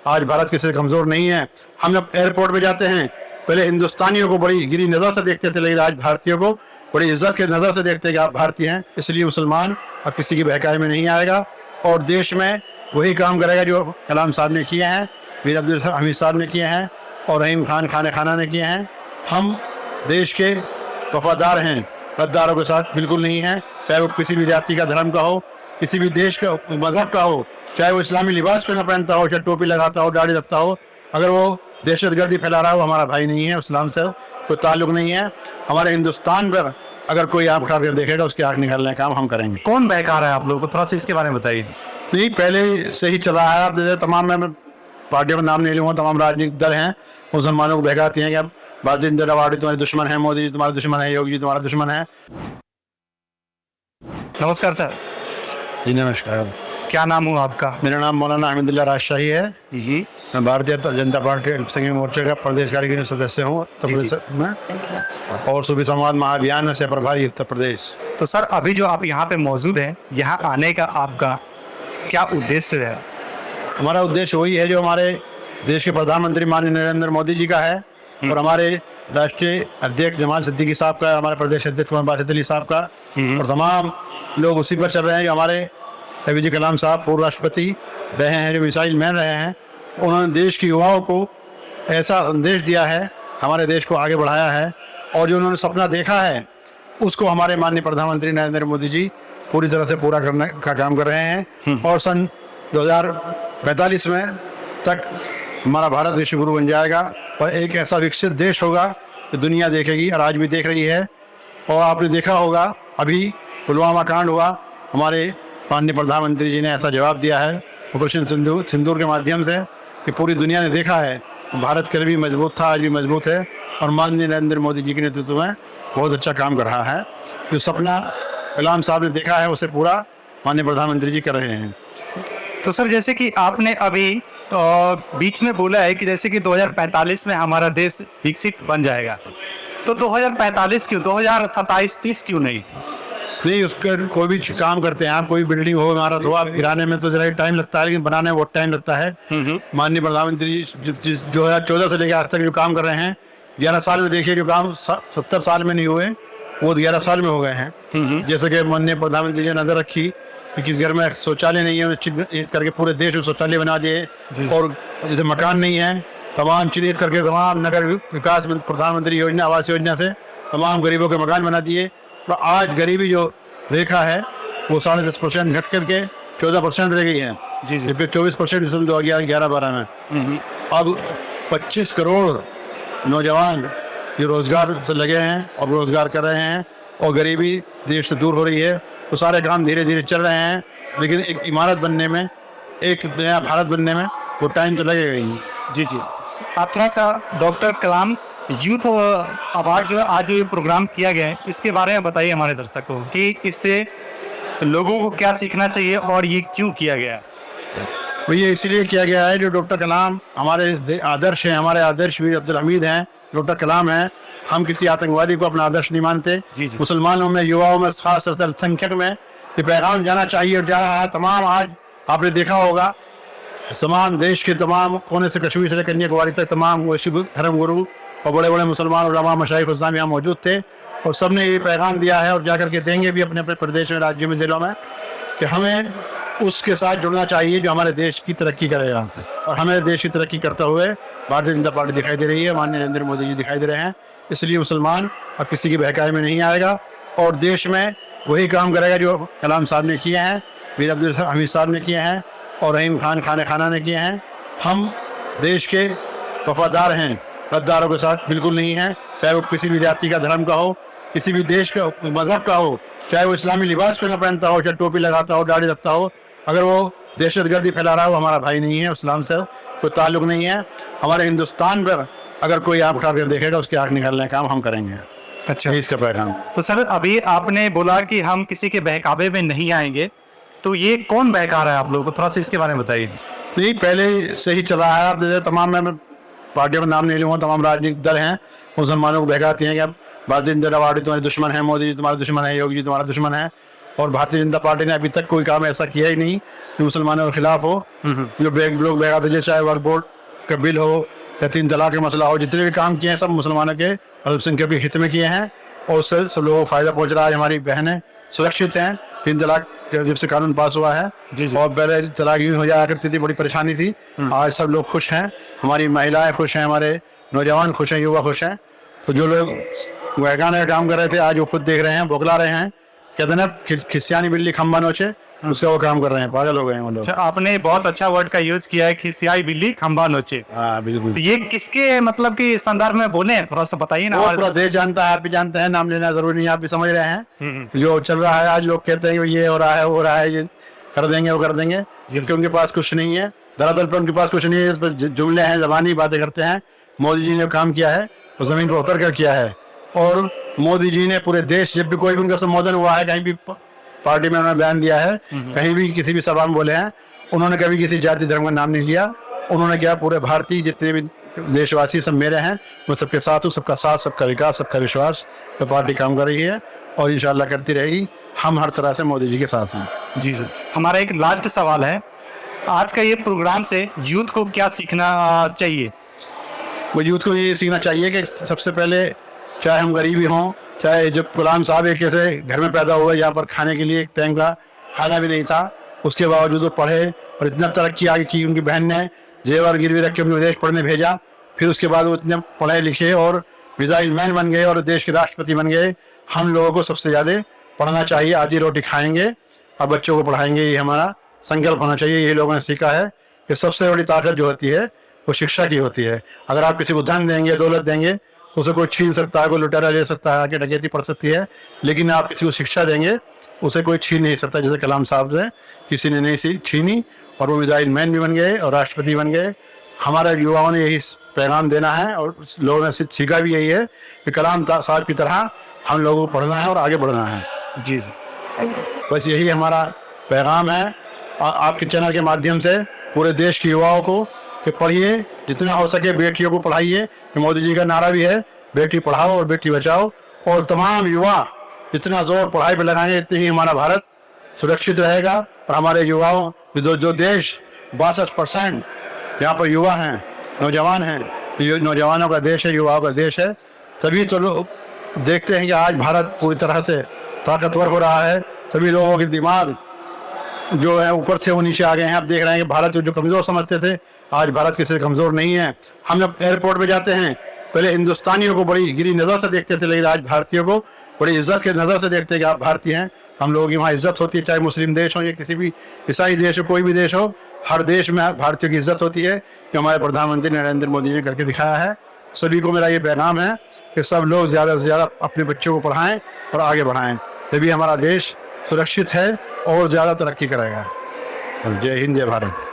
आज भारत किसी से कमज़ोर नहीं है। हम जब एयरपोर्ट पे जाते हैं पहले हिंदुस्तानियों को बड़ी गिरी नज़र से देखते थे, लेकिन आज भारतीयों को बड़ी इज्जत की नज़र से देखते हैं कि आप भारतीय हैं। इसलिए मुसलमान अब किसी की बहकावे में नहीं आएगा और देश में वही काम करेगा जो कलाम साहब ने किए हैं, मीर अब्दुल हमीद साहब ने किए हैं और रहीम खान खाना ने किए हैं। हम देश के वफादार हैं, गद्दारों के साथ बिल्कुल नहीं हैं। चाहे वो किसी भी जाति का, धर्म का हो, किसी भी देश का, मजहब का हो, चाहे वो इस्लामी लिबास पहनता हो, चाहे टोपी लगाता हो, दाढ़ी रखता हो, अगर वो दहशतगर्दी फैला रहा हो, हमारा भाई नहीं है। इस्लाम से कोई ताल्लुक नहीं है। हमारे हिंदुस्तान पर अगर कोई आँख उठा कर देखेगा उसकी आँख निकालने का काम हम करेंगे। कौन बहका रहा है आप लोगों को, थोड़ा सा इसके बारे में बताइए। नहीं, पहले से ही चला है। आप जैसे तमाम, मैं पार्टियों का नाम नहीं लूँगा, तमाम राजनीतिक दल हैं मुसलमानों को बहकाती हैं कि अब भारतीय जनता पार्टी तुम्हारे दुश्मन है, मोदी जी तुम्हारे दुश्मन है, योगी जी तुम्हारा दुश्मन है। नमस्कार सर। जी नमस्कार। क्या नाम हुआ आपका? मेरा नाम मौलाना अहमदुल्ला राजशाही है। मैं भारतीय जनता पार्टी अल्पसंख्यक मोर्चे का प्रदेश कार्यकारिणी सदस्य हूँ उत्तर प्रदेश में और सूफी समाज महाअभियान में से प्रभारी उत्तर प्रदेश। तो सर अभी जो आप यहाँ पे मौजूद हैं, यहाँ आने का आपका क्या उद्देश्य है? हमारा उद्देश्य वही है जो हमारे देश के प्रधानमंत्री माननीय नरेंद्र मोदी जी का है और हमारे राष्ट्रीय अध्यक्ष जमाल सिद्दीकी साहब का, हमारे प्रदेश अध्यक्ष मोहम्मद बासित अली साहब का और तमाम लोग उसी पर चल रहे हैं। जो हमारे APJ कलाम साहब पूर्व राष्ट्रपति रहे हैं, जो मिसाइल मैन रहे हैं, उन्होंने देश की युवाओं को ऐसा संदेश दिया है, हमारे देश को आगे बढ़ाया है और जो उन्होंने सपना देखा है उसको हमारे माननीय प्रधानमंत्री नरेंद्र मोदी जी पूरी तरह से पूरा करने का काम कर रहे हैं और सन 2045 में तक हमारा भारत विश्व गुरु बन जाएगा और एक ऐसा विकसित देश होगा जो दुनिया देखेगी और आज भी देख रही है। और आपने देखा होगा अभी पुलवामा कांड हुआ, हमारे माननीय प्रधानमंत्री जी ने ऐसा जवाब दिया है ऑपरेशन सिंदूर के माध्यम से कि पूरी दुनिया ने देखा है भारत कल भी मजबूत था, आज भी मजबूत है और माननीय नरेंद्र मोदी जी के नेतृत्व में बहुत अच्छा काम कर रहा है। जो सपना कलाम साहब ने देखा है उसे पूरा माननीय प्रधानमंत्री जी कर रहे हैं। तो सर जैसे कि आपने अभी बीच में बोला है कि जैसे कि 2045 में हमारा देश विकसित बन जाएगा, तो 2045 क्यों, 2027-30 क्यों नहीं? नहीं, उसका कोई भी काम करते हैं आप, कोई बिल्डिंग हो, इमारत हो, आप गिराने में तो जरा टाइम लगता है लेकिन बनाने में बहुत टाइम लगता है। माननीय प्रधानमंत्री जी 2014 से लेकर आज तक जो काम कर रहे हैं, 11 साल में देखिए, जो काम 70 साल में नहीं हुए वो 11 साल में हो गए हैं। जैसे कि माननीय प्रधानमंत्री ने नजर रखी कि किस घर में शौचालय नहीं है, चिन्हित करके पूरे देश में शौचालय बना दिए और जैसे मकान नहीं है तमाम चिन्हित करके तमाम नगर विकास प्रधानमंत्री योजना आवास योजना से तमाम गरीबों के मकान बना दिए। और आज गरीबी जो रेखा है वो 10.5% घट करके 14% रह गई है। जी 24% सन 2011-12 में। अब 25 करोड़ नौजवान जो रोजगार से लगे हैं और रोजगार कर रहे हैं और गरीबी देश से दूर हो रही है। तो सारे काम धीरे धीरे चल रहे हैं लेकिन एक इमारत बनने में, एक नया भारत बनने में वो टाइम तो लगेगा ही। जी आप थोड़ा सा डॉक्टर कलाम यूथ अवार्ड जो आज जो ये प्रोग्राम किया गया है इसके बारे में बताइए हमारे दर्शकों को कि इससे लोगों को क्या सीखना चाहिए और ये क्यों किया गया है? तो ये इसलिए किया गया है जो डॉक्टर कलाम हमारे आदर्श हैं, हमारे आदर्श मीर अब्दुल हमीद हैं, डॉक्टर कलाम हैं। हम किसी आतंकवादी को अपना आदर्श नहीं मानते। मुसलमानों में, युवाओं में, खास अल्पसंख्यक में ये पैगाम जाना चाहिए और जा रहा है। तमाम आज आपने देखा होगा तमाम देश के तमाम कोने से कश्मीर से कन्याकुमारी तक तमाम वैश्विक धर्म गुरु और बड़े बड़े मुसलमान उलमा मशाइख इस्लाम यहाँ मौजूद थे और सबने ये पैगाम दिया है और जाकर के देंगे भी अपने अपने प्रदेश में, राज्यों में, जिलों में कि हमें उसके साथ जुड़ना चाहिए जो हमारे देश की तरक्की करेगा। और हमें देश की तरक्की करते हुए भारतीय जनता पार्टी दिखाई दे रही है, माननीय नरेंद्र मोदी जी दिखाई दे रहे हैं। इसलिए मुसलमान अब किसी की बहकावे में नहीं आएगा और देश में वही काम करेगा जो कलाम साहब ने किए हैं, मीर अब्दुल हमीद साहब ने किए हैं और रहीम खान खाना ने किए हैं। हम देश के वफादार हैं, गद्दारों के साथ बिल्कुल नहीं हैं। चाहे वो किसी भी जाति का, धर्म का हो, किसी भी देश का, मजहब का हो, चाहे वो इस्लामी लिबास पहनता हो, चाहे टोपी लगाता हो, दाढ़ी रखता हो, अगर वो दहशतगर्दी फैला रहा हो, हमारा भाई नहीं है। इस्लाम से कोई ताल्लुक नहीं है। हमारे हिंदुस्तान पर अगर कोई आँख उठा कर देखेगा उसकी आँख निकालने का काम हम करेंगे। अच्छा, इसका पैगाम। तो सर अभी आपने बोला कि हम किसी के बहकावे में नहीं आएंगे, तो ये कौन बहका रहा है आप लोगों को, थोड़ा सा इसके बारे में बताइए। नहीं, पहले से ही चला है। आप जैसे तमाम, मैं पार्टियों का नाम नहीं लूँगा, तमाम राजनीतिक दल हैं मुसलमानों को बहकाती हैं कि अब भारतीय जनता पार्टी तुम्हारे दुश्मन है, मोदी जी तुम्हारे दुश्मन है, योगी जी तुम्हारा दुश्मन है और भारतीय जनता पार्टी ने अभी तक कोई काम ऐसा किया ही नहीं कि मुसलमानों के खिलाफ हो। जो लोग बेगा दे, चाहे वक्फ बोर्ड का बिल हो या 3 तलाक का मसला हो, जितने भी काम किए हैं सब मुसलमानों के अल्पसंख्यक के हित में किए हैं और उससे सब लोगों को फायदा पहुंच रहा है। हमारी बहनें सुरक्षित हैं। 3 तलाक जब से कानून पास हुआ है, और पहले तलाक यूं हो जाया करती थी, बड़ी परेशानी थी। आज सब लोग खुश हैं, हमारी महिलाएं खुश हैं, हमारे नौजवान खुश हैं, युवा खुश हैं। तो जो लोग वैगाना काम कर रहे थे आज वो खुद देख रहे हैं, बौखला रहे हैं। कहते ना खिसियानी बिल्ली खम्बा नोचे, उसका वो काम कर रहे हैं, पागल हो गए हैं वो लोग। अच्छा, आपने बहुत अच्छा वर्ड का यूज किया है, खिसियाई बिल्ली खंबा नोचे। हाँ बिल्कुल। तो ये किसके मतलब कि संदर्भ में बोले हैं, थोड़ा सा बताइए ना। वो पूरा देश जानता है, आप भी जानते हैं, नाम लेना जरूरी नहीं, आप भी समझ रहे हैं जो चल रहा है। आज लोग कहते हैं कि ये हो रहा है, वो हो रहा है, ये कर देंगे, वो कर देंगे, जिनसे उनके पास कुछ नहीं है। दरअसल पर उनके पास कुछ नहीं है, इस पर जुमले हैं, जबानी बातें करते हैं। मोदी जी ने काम किया है वो जमीन पर उतर कर किया है। और मोदी जी ने पूरे देश, जब भी कोई भी उनका संबोधन हुआ है, कहीं भी पार्टी में उन्होंने बयान दिया है, कहीं भी किसी भी सभा में बोले हैं, उन्होंने कभी किसी जाति धर्म का नाम नहीं लिया। उन्होंने क्या, पूरे भारतीय जितने भी देशवासी सब मेरे हैं, मैं सबके साथ हूँ। सबका साथ, सबका विकास, सबका विश्वास तो पार्टी काम कर रही है और इंशाल्लाह करती रहेगी। हम हर तरह से मोदी जी के साथ हैं। जी सर, हमारा एक लास्ट सवाल है, आज का ये प्रोग्राम से यूथ को क्या सीखना चाहिए? वो यूथ को ये सीखना चाहिए कि सबसे पहले, चाहे हम गरीबी हों, चाहे जब गुलाम साहब एक ऐसे घर में पैदा हुए यहाँ पर खाने के लिए एक टाइम का खाना भी नहीं था, उसके बावजूद वो पढ़े और इतना तरक्की आगे की। उनकी बहन ने जेवर गिरवी रख के उन्हें विदेश पढ़ने भेजा, फिर उसके बाद वो इतने पढ़े लिखे और मिसाइल मैन बन गए और देश के राष्ट्रपति बन गए। हम लोगों को सबसे ज़्यादा पढ़ना चाहिए, आधी रोटी खाएंगे और बच्चों को पढ़ाएंगे, ये हमारा संकल्प होना चाहिए। ये लोगों ने सीखा है कि सबसे बड़ी ताकत जो होती है वो शिक्षा की होती है। अगर आप किसी को धन देंगे, दौलत देंगे, तो उसे कोई छीन सकता है, कोई लुटेरा ले सकता है, आके डकैती पड़ सकती है, लेकिन आप किसी को शिक्षा देंगे उसे कोई छीन नहीं सकता। जैसे कलाम साहब से किसी ने नहीं छीनी और वो मिसाइल मैन भी बन गए और राष्ट्रपति बन गए। हमारे युवाओं ने यही पैगाम देना है और लोगों ने सीखा भी यही है कि कलाम साहब की तरह हम लोगों को पढ़ना है और आगे बढ़ना है। जी जी, बस यही हमारा पैगाम है आपके चैनल के माध्यम से पूरे देश के युवाओं को कि पढ़िए, जितना हो सके बेटियों को पढ़ाइए। मोदी जी का नारा भी है, बेटी पढ़ाओ और बेटी बचाओ। और तमाम युवा जितना जोर पढ़ाई पर लगाएंगे, इतनी ही हमारा भारत सुरक्षित रहेगा। और हमारे युवाओं जो देश 62% यहाँ पर युवा हैं, नौजवान हैं, ये नौजवानों का देश है, युवाओं का देश है। तभी तो लोग देखते हैं कि आज भारत पूरी तरह से ताकतवर हो रहा है। सभी लोगों के दिमाग जो है ऊपर से वो नीचे आ गए हैं। आप देख रहे हैं कि भारत को जो कमज़ोर समझते थे, आज भारत किसी से कमज़ोर नहीं है। हम जब एयरपोर्ट पे जाते हैं, पहले हिंदुस्तानियों को बड़ी गिरी नज़र से देखते थे, लेकिन आज भारतीयों को बड़ी इज्जत की नज़र से देखते हैं कि आप भारतीय हैं। हम लोगों की वहाँ इज्जत होती है, चाहे मुस्लिम देश हो या किसी भी ईसाई देश हो, कोई भी देश हो, हर देश में भारतीयों की इज्जत होती है। कि हमारे प्रधानमंत्री नरेंद्र मोदी जी ने करके दिखाया है। सभी को मेरा ये पैगाम है कि सब लोग ज़्यादा से ज़्यादा अपने बच्चों को पढ़ाएँ और आगे बढ़ाएँ, तभी हमारा देश सुरक्षित है और ज़्यादा तरक्की करेगा। जय हिंद, जय भारत।